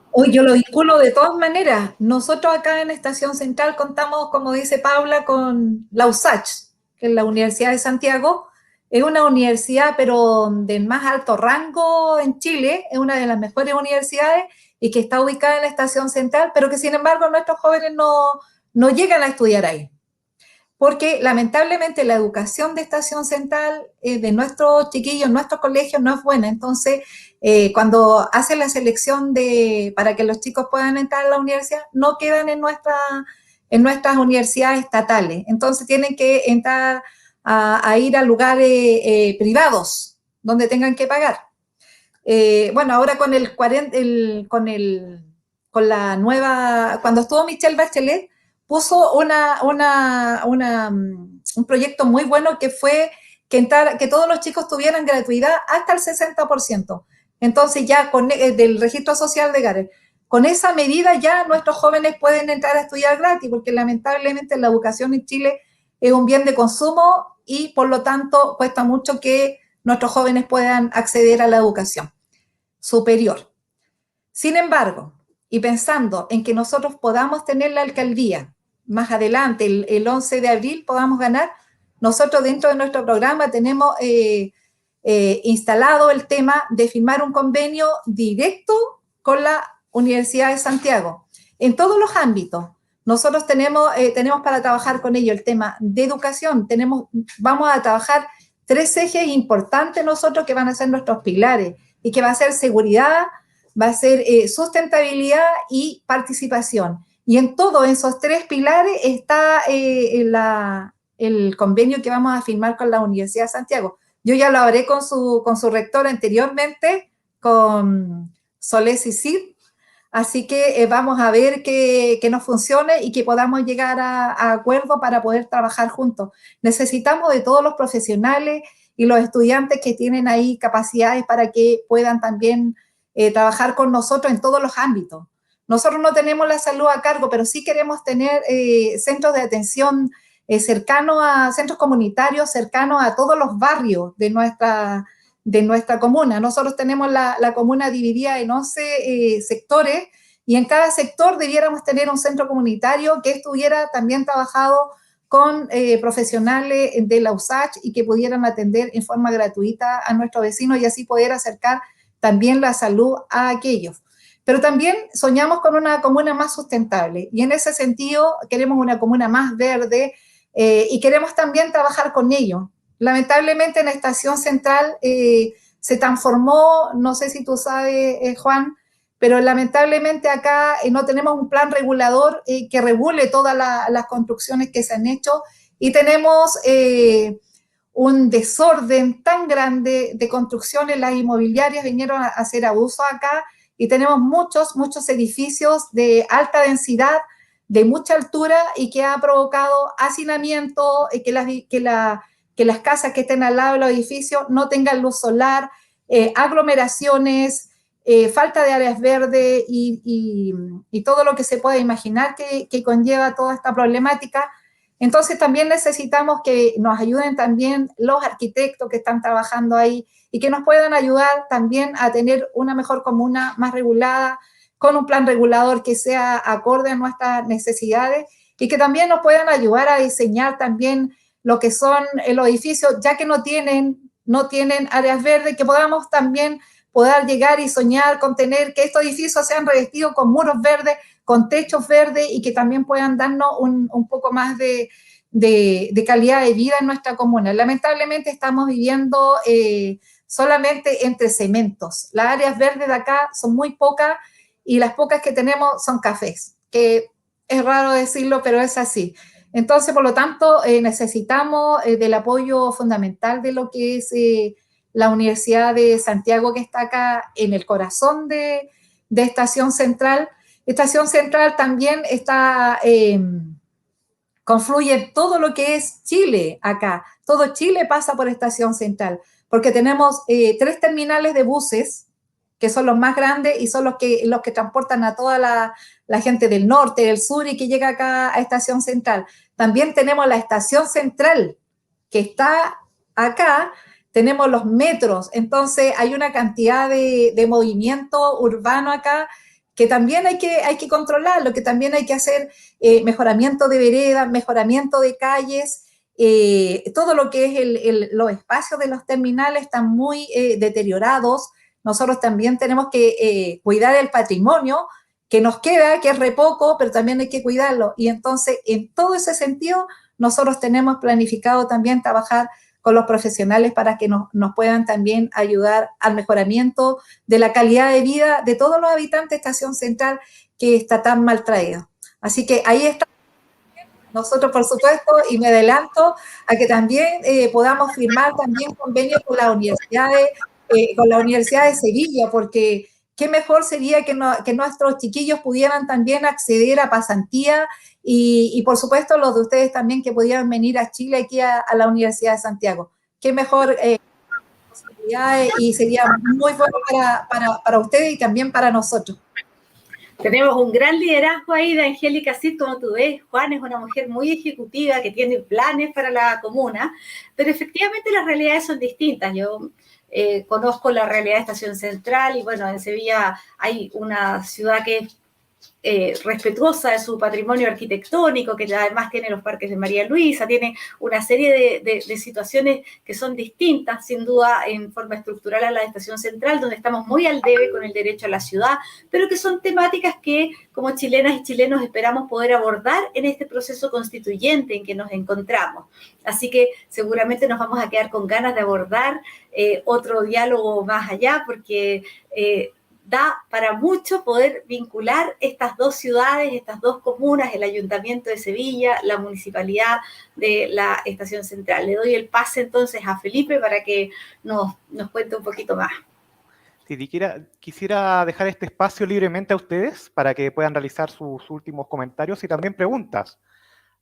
Speaker 3: Hoy yo lo vinculo de todas maneras. Nosotros acá en Estación Central contamos, como dice Paula, con la USACH, que es la Universidad de Santiago. Es una universidad, pero del más alto rango en Chile, es una de las mejores universidades y que está ubicada en la Estación Central, pero que sin embargo nuestros jóvenes no llegan a estudiar ahí. Porque lamentablemente la educación de Estación Central de nuestros chiquillos, nuestros colegios, no es buena. Entonces, cuando hacen la selección para que los chicos puedan entrar a la universidad, no quedan en nuestras universidades estatales. Entonces, tienen que entrar a ir a lugares privados, donde tengan que pagar. Bueno, ahora con la nueva, cuando estuvo Michelle Bachelet, puso un proyecto muy bueno que fue que todos los chicos tuvieran gratuidad hasta el 60%. Entonces ya del registro social de Gares. Con esa medida ya nuestros jóvenes pueden entrar a estudiar gratis, porque lamentablemente la educación en Chile es un bien de consumo y por lo tanto cuesta mucho que nuestros jóvenes puedan acceder a la educación superior. Sin embargo, y pensando en que nosotros podamos tener la alcaldía más adelante, el 11 de abril podamos ganar, nosotros dentro de nuestro programa tenemos instalado el tema de firmar un convenio directo con la Universidad de Santiago, en todos los ámbitos. Nosotros tenemos para trabajar con ellos el tema de educación, vamos a trabajar 3 ejes importantes nosotros que van a ser nuestros pilares, y que va a ser seguridad, va a ser sustentabilidad y participación. Y en todos esos 3 pilares está el convenio que vamos a firmar con la Universidad de Santiago. Yo ya lo hablé con su rector anteriormente, con Solés y Cid, así que vamos a ver que nos funcione y que podamos llegar a acuerdo para poder trabajar juntos. Necesitamos de todos los profesionales y los estudiantes que tienen ahí capacidades para que puedan también trabajar con nosotros en todos los ámbitos. Nosotros no tenemos la salud a cargo, pero sí queremos tener centros de atención cercanos a centros comunitarios, cercanos a todos los barrios de nuestra comuna. Nosotros tenemos la comuna dividida en 11 sectores y en cada sector debiéramos tener un centro comunitario que estuviera también trabajado con profesionales de la USACH y que pudieran atender en forma gratuita a nuestros vecinos y así poder acercar también la salud a aquellos. Pero también soñamos con una comuna más sustentable y en ese sentido queremos una comuna más verde y queremos también trabajar con ello. Lamentablemente en la Estación Central se transformó, no sé si tú sabes, Juan, pero lamentablemente acá no tenemos un plan regulador que regule todas las construcciones que se han hecho y tenemos un desorden tan grande de construcciones. Las inmobiliarias vinieron a hacer abuso acá y tenemos muchos edificios de alta densidad de mucha altura y que ha provocado hacinamiento, que las casas que estén al lado de los edificios no tengan luz solar, aglomeraciones, falta de áreas verdes y todo lo que se pueda imaginar que conlleva toda esta problemática. Entonces también necesitamos que nos ayuden también los arquitectos que están trabajando ahí y que nos puedan ayudar también a tener una mejor comuna más regulada, con un plan regulador que sea acorde a nuestras necesidades y que también nos puedan ayudar a diseñar también lo que son los edificios, ya que no tienen áreas verdes, que podamos también poder llegar y soñar con tener que estos edificios sean revestidos con muros verdes, con techos verdes y que también puedan darnos un poco más de calidad de vida en nuestra comuna. Lamentablemente estamos viviendo solamente entre cementos. Las áreas verdes de acá son muy pocas y las pocas que tenemos son cafés, que es raro decirlo, pero es así. Entonces, por lo tanto, necesitamos del apoyo fundamental de lo que es la Universidad de Santiago, que está acá en el corazón de Estación Central. Estación Central también confluye todo lo que es Chile acá. Todo Chile pasa por Estación Central, porque tenemos 3 terminales de buses, que son los más grandes y son los que transportan a toda la gente del norte, del sur y que llega acá a Estación Central. También tenemos la Estación Central, que está acá, tenemos los metros, entonces hay una cantidad de movimiento urbano acá que también hay que controlarlo, que también hay que hacer mejoramiento de veredas, mejoramiento de calles, todo lo que es los espacios de los terminales están muy deteriorados. Nosotros también tenemos que cuidar el patrimonio que nos queda, que es re poco, pero también hay que cuidarlo. Y entonces, en todo ese sentido, nosotros tenemos planificado también trabajar con los profesionales para que nos puedan también ayudar al mejoramiento de la calidad de vida de todos los habitantes de Estación Central que está tan mal traído. Así que ahí está. Nosotros, por supuesto, y me adelanto a que también podamos firmar también convenios con la Universidad de Sevilla, porque qué mejor sería que nuestros chiquillos pudieran también acceder a pasantía y por supuesto los de ustedes también que pudieran venir a Chile aquí a la Universidad de Santiago. Qué mejor posibilidades y sería muy bueno para ustedes y también para nosotros.
Speaker 2: Tenemos un gran liderazgo ahí de Angélica Cid, como tú ves. Juan es una mujer muy ejecutiva que tiene planes para la comuna, pero efectivamente las realidades son distintas. Yo conozco la realidad de Estación Central y bueno, en Sevilla hay una ciudad que es respetuosa de su patrimonio arquitectónico, que además tiene los parques de María Luisa, tiene una serie de situaciones que son distintas, sin duda, en forma estructural a la Estación Central, donde estamos muy al debe con el derecho a la ciudad, pero que son temáticas que, como chilenas y chilenos, esperamos poder abordar en este proceso constituyente en que nos encontramos. Así que seguramente nos vamos a quedar con ganas de abordar otro diálogo más allá, porque da para mucho poder vincular estas dos ciudades, estas dos comunas, el Ayuntamiento de Sevilla, la Municipalidad de la Estación Central. Le doy el pase entonces a Felipe para que nos cuente un poquito más.
Speaker 1: Sí, quisiera dejar este espacio libremente a ustedes para que puedan realizar sus últimos comentarios y también preguntas.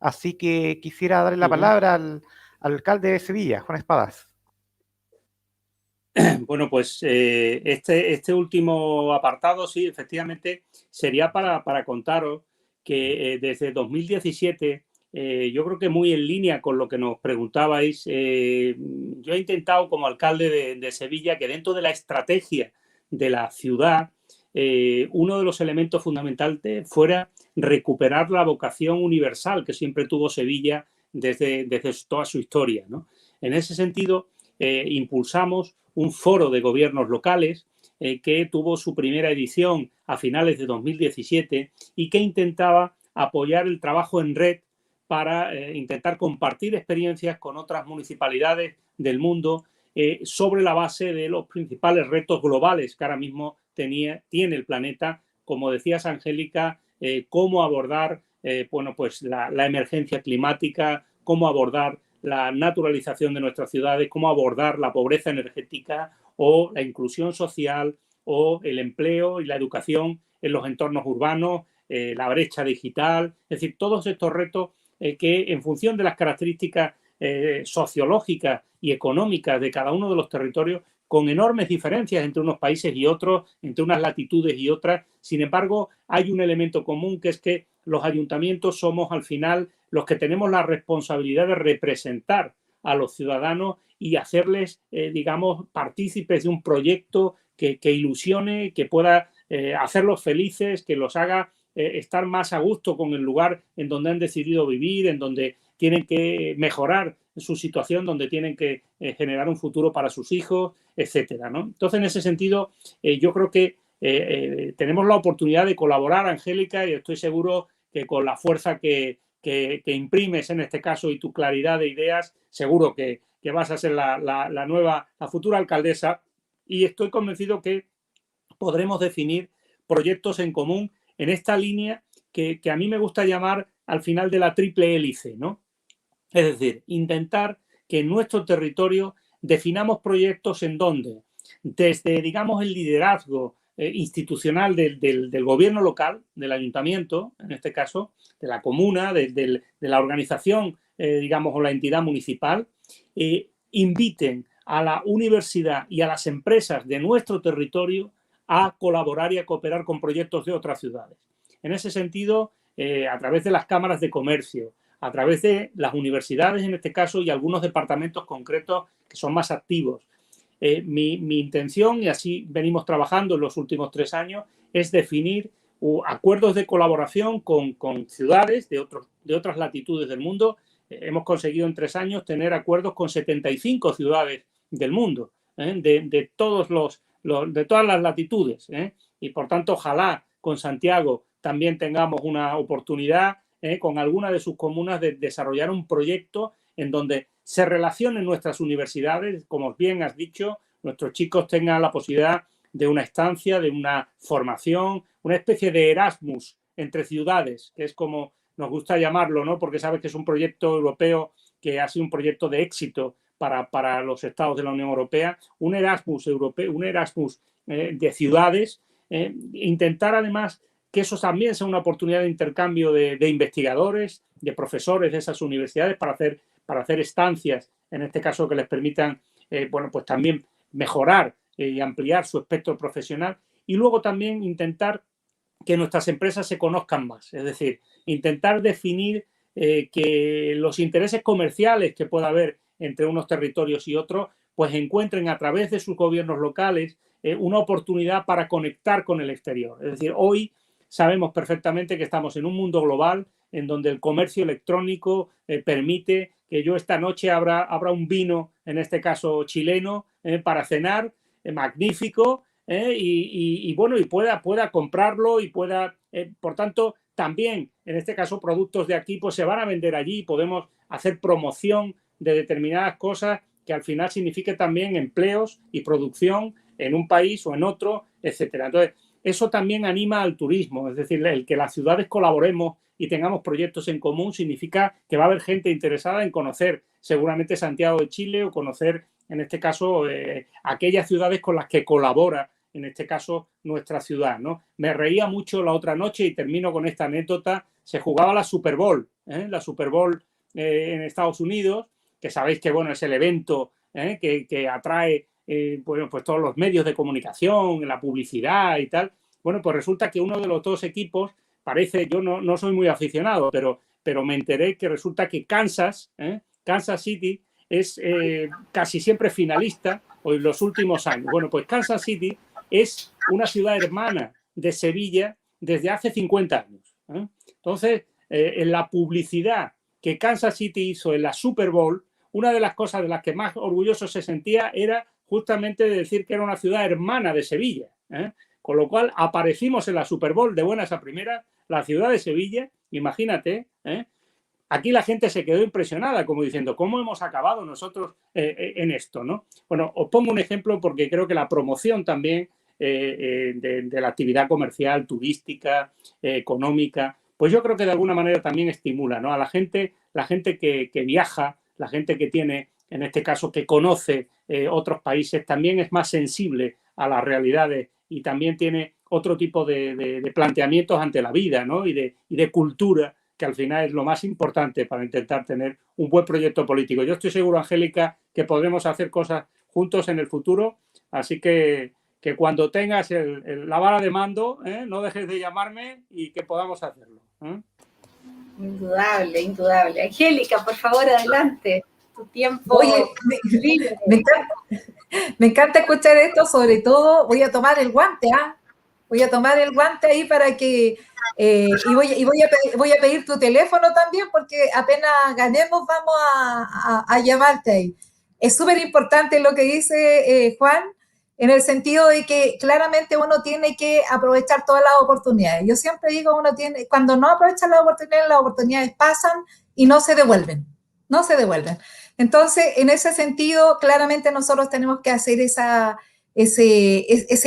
Speaker 1: Así que quisiera darle la palabra al alcalde de Sevilla, Juan Espadas.
Speaker 4: Bueno, pues este último apartado, sí, efectivamente, sería para contaros que desde 2017, yo creo que muy en línea con lo que nos preguntabais, yo he intentado como alcalde de Sevilla que dentro de la estrategia de la ciudad, uno de los elementos fundamentales fuera recuperar la vocación universal que siempre tuvo Sevilla desde toda su historia, ¿no? En ese sentido, impulsamos un foro de gobiernos locales que tuvo su primera edición a finales de 2017 y que intentaba apoyar el trabajo en red para intentar compartir experiencias con otras municipalidades del mundo sobre la base de los principales retos globales que ahora mismo tiene el planeta, como decías, Angélica, cómo abordar pues la emergencia climática, cómo abordar la naturalización de nuestras ciudades, cómo abordar la pobreza energética o la inclusión social o el empleo y la educación en los entornos urbanos, la brecha digital, es decir, todos estos retos que en función de las características sociológicas y económicas de cada uno de los territorios, con enormes diferencias entre unos países y otros, entre unas latitudes y otras. Sin embargo, hay un elemento común, que es que los ayuntamientos somos al final los que tenemos la responsabilidad de representar a los ciudadanos y hacerles, digamos, partícipes de un proyecto que ilusione, que pueda hacerlos felices, que los haga estar más a gusto con el lugar en donde han decidido vivir, en donde tienen que mejorar su situación, donde tienen que generar un futuro para sus hijos, etcétera, ¿no? Entonces, en ese sentido, yo creo que tenemos la oportunidad de colaborar, Angélica, y estoy seguro que con la fuerza que imprimes en este caso y tu claridad de ideas, seguro que vas a ser la futura alcaldesa, y estoy convencido que podremos definir proyectos en común en esta línea que a mí me gusta llamar al final de la triple hélice, ¿no? Es decir, intentar que en nuestro territorio definamos proyectos en donde, desde, digamos, el liderazgo institucional del gobierno local, del ayuntamiento, en este caso, de la comuna, de la organización, digamos, o la entidad municipal, inviten a la universidad y a las empresas de nuestro territorio a colaborar y a cooperar con proyectos de otras ciudades. En ese sentido, a través de las cámaras de comercio, a través de las universidades en este caso y algunos departamentos concretos que son más activos. Mi intención, y así venimos trabajando en los últimos 3 años, es definir acuerdos de colaboración con ciudades de otras latitudes del mundo. Hemos conseguido en 3 años tener acuerdos con 75 ciudades del mundo, de todas las latitudes. Y por tanto, ojalá con Santiago también tengamos una oportunidad con alguna de sus comunas de desarrollar un proyecto en donde se relacionen nuestras universidades, como bien has dicho, nuestros chicos tengan la posibilidad de una estancia, de una formación, una especie de Erasmus entre ciudades, que es como nos gusta llamarlo, ¿no? Porque sabes que es un proyecto europeo que ha sido un proyecto de éxito para los estados de la Unión Europea, un Erasmus europeo, un Erasmus de ciudades, intentar además que eso también sea una oportunidad de intercambio de investigadores, de profesores de esas universidades para hacer estancias, en este caso que les permitan, bueno, pues también mejorar y ampliar su espectro profesional, y luego también intentar que nuestras empresas se conozcan más, es decir, intentar definir que los intereses comerciales que pueda haber entre unos territorios y otros, pues encuentren a través de sus gobiernos locales una oportunidad para conectar con el exterior. Es decir, hoy sabemos perfectamente que estamos en un mundo global en donde el comercio electrónico permite que yo esta noche abra un vino, en este caso chileno, para cenar, magnífico, y bueno, y pueda comprarlo y pueda, por tanto, también, en este caso, productos de aquí, pues se van a vender allí y podemos hacer promoción de determinadas cosas que al final signifique también empleos y producción en un país o en otro, etcétera. Entonces, eso también anima al turismo, es decir, el que las ciudades colaboremos y tengamos proyectos en común significa que va a haber gente interesada en conocer seguramente Santiago de Chile o conocer, en este caso, aquellas ciudades con las que colabora, en este caso, nuestra ciudad, ¿no? Me reía mucho la otra noche y termino con esta anécdota. Se jugaba la Super Bowl en Estados Unidos, que sabéis que, bueno, es el evento que atrae bueno, pues todos los medios de comunicación, la publicidad y tal. Bueno, pues resulta que uno de los 2 equipos parece, yo no soy muy aficionado, pero me enteré que resulta que Kansas City es casi siempre finalista en los últimos años. Bueno, pues Kansas City es una ciudad hermana de Sevilla desde hace 50 años. Entonces, en la publicidad que Kansas City hizo en la Super Bowl, una de las cosas de las que más orgulloso se sentía era justamente de decir que era una ciudad hermana de Sevilla. Con lo cual aparecimos en la Super Bowl de buenas a primeras, la ciudad de Sevilla, imagínate. Aquí la gente se quedó impresionada, como diciendo, ¿cómo hemos acabado nosotros en esto, ¿no? Bueno, os pongo un ejemplo porque creo que la promoción también de la actividad comercial, turística, económica, pues yo creo que de alguna manera también estimula, ¿no? A la gente que viaja, la gente que tiene, en este caso, que conoce otros países, también es más sensible a las realidades y también tiene otro tipo de planteamientos ante la vida, ¿no? y de cultura, que al final es lo más importante para intentar tener un buen proyecto político. Yo estoy seguro, Angélica, que podremos hacer cosas juntos en el futuro, así que cuando tengas la vara de mando, no dejes de llamarme y que podamos hacerlo.
Speaker 2: Indudable, indudable. Angélica, por favor, adelante. Tu tiempo.
Speaker 3: Oye, me encanta escuchar esto, sobre todo voy a tomar el guante, voy a tomar el guante ahí para que, y voy a pedir tu teléfono también, porque apenas ganemos vamos a llamarte ahí. Es súper importante lo que dice Juan, en el sentido de que claramente uno tiene que aprovechar todas las oportunidades. Yo siempre digo, cuando no aprovecha las oportunidades pasan y no se devuelven. Entonces, en ese sentido, claramente nosotros tenemos que hacer ese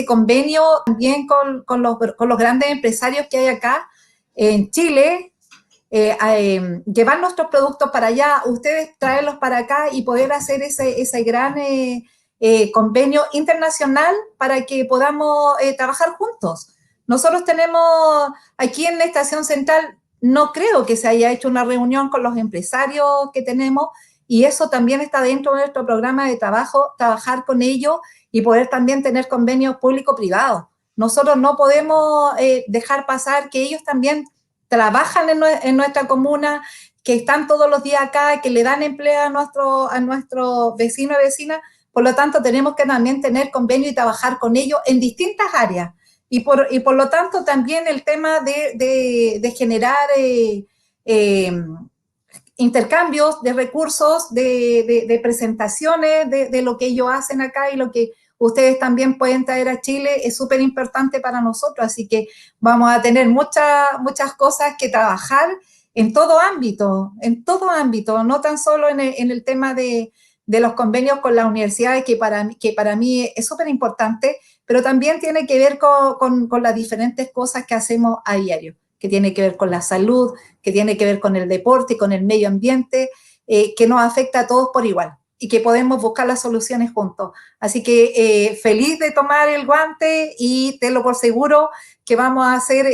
Speaker 3: convenio también con los grandes empresarios que hay acá en Chile, llevar nuestros productos para allá, ustedes traerlos para acá y poder hacer ese gran convenio internacional para que podamos trabajar juntos. Nosotros tenemos aquí en la Estación Central, no creo que se haya hecho una reunión con los empresarios que tenemos, y eso también está dentro de nuestro programa de trabajo, trabajar con ellos y poder también tener convenios público-privados. Nosotros no podemos dejar pasar que ellos también trabajan en nuestra comuna, que están todos los días acá, que le dan empleo a nuestros vecinos y vecinas. Por lo tanto, tenemos que también tener convenio y trabajar con ellos en distintas áreas. Y por lo tanto, también el tema de generar intercambios de recursos, de presentaciones de lo que ellos hacen acá y lo que ustedes también pueden traer a Chile es súper importante para nosotros. Así que vamos a tener muchas cosas que trabajar en todo ámbito, no tan solo en el tema de los convenios con las universidades, que para mí es súper importante, pero también tiene que ver con las diferentes cosas que hacemos a diario, que tiene que ver con la salud, que tiene que ver con el deporte y con el medio ambiente, que nos afecta a todos por igual y que podemos buscar las soluciones juntos. Así que feliz de tomar el guante y tenlo por seguro que vamos a hacer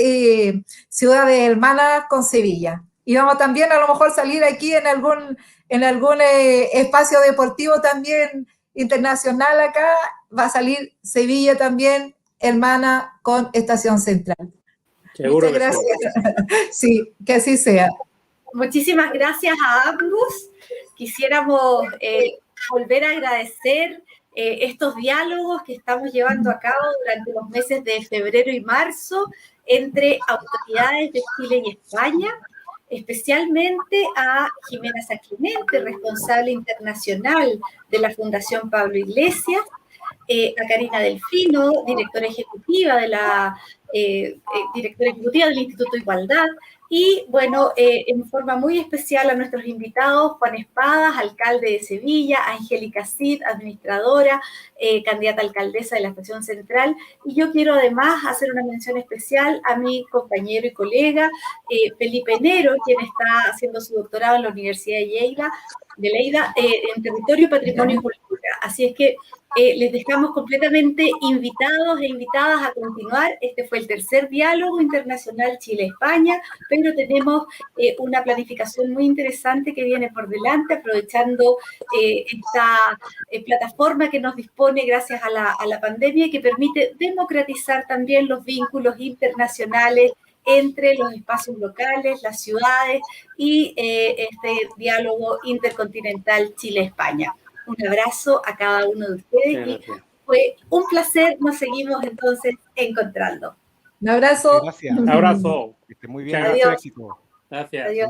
Speaker 3: ciudades hermanas con Sevilla. Y vamos también a lo mejor salir aquí en algún espacio deportivo también internacional acá, va a salir Sevilla también, hermana con Estación Central.
Speaker 4: Seguro.
Speaker 3: Muchas gracias. Sí, que así sea.
Speaker 2: Muchísimas gracias a ambos. Quisiéramos volver a agradecer estos diálogos que estamos llevando a cabo durante los meses de febrero y marzo entre autoridades de Chile y España, especialmente a Jimena Saclemente, responsable internacional de la Fundación Pablo Iglesias, a Karina Delfino, directora ejecutiva del Instituto de Igualdad, y bueno, en forma muy especial a nuestros invitados, Juan Espadas, alcalde de Sevilla, Angélica Cid, administradora, candidata a alcaldesa de la Estación Central, y yo quiero además hacer una mención especial a mi compañero y colega Felipe Nero, quien está haciendo su doctorado en la Universidad de Lleida, en Territorio, Patrimonio y Cultura. Así es que les dejamos completamente invitados e invitadas a continuar. Este fue el tercer diálogo internacional Chile-España, pero tenemos una planificación muy interesante que viene por delante, aprovechando esta plataforma que nos dispone gracias a la pandemia y que permite democratizar también los vínculos internacionales entre los espacios locales, las ciudades y este diálogo intercontinental Chile-España. Un abrazo a cada uno de ustedes y fue un placer. Nos seguimos entonces encontrando.
Speaker 3: Un abrazo.
Speaker 1: Gracias.
Speaker 4: Un abrazo.
Speaker 1: Que esté muy bien.
Speaker 2: Adiós.
Speaker 1: Éxito.
Speaker 4: Gracias.
Speaker 2: Adiós.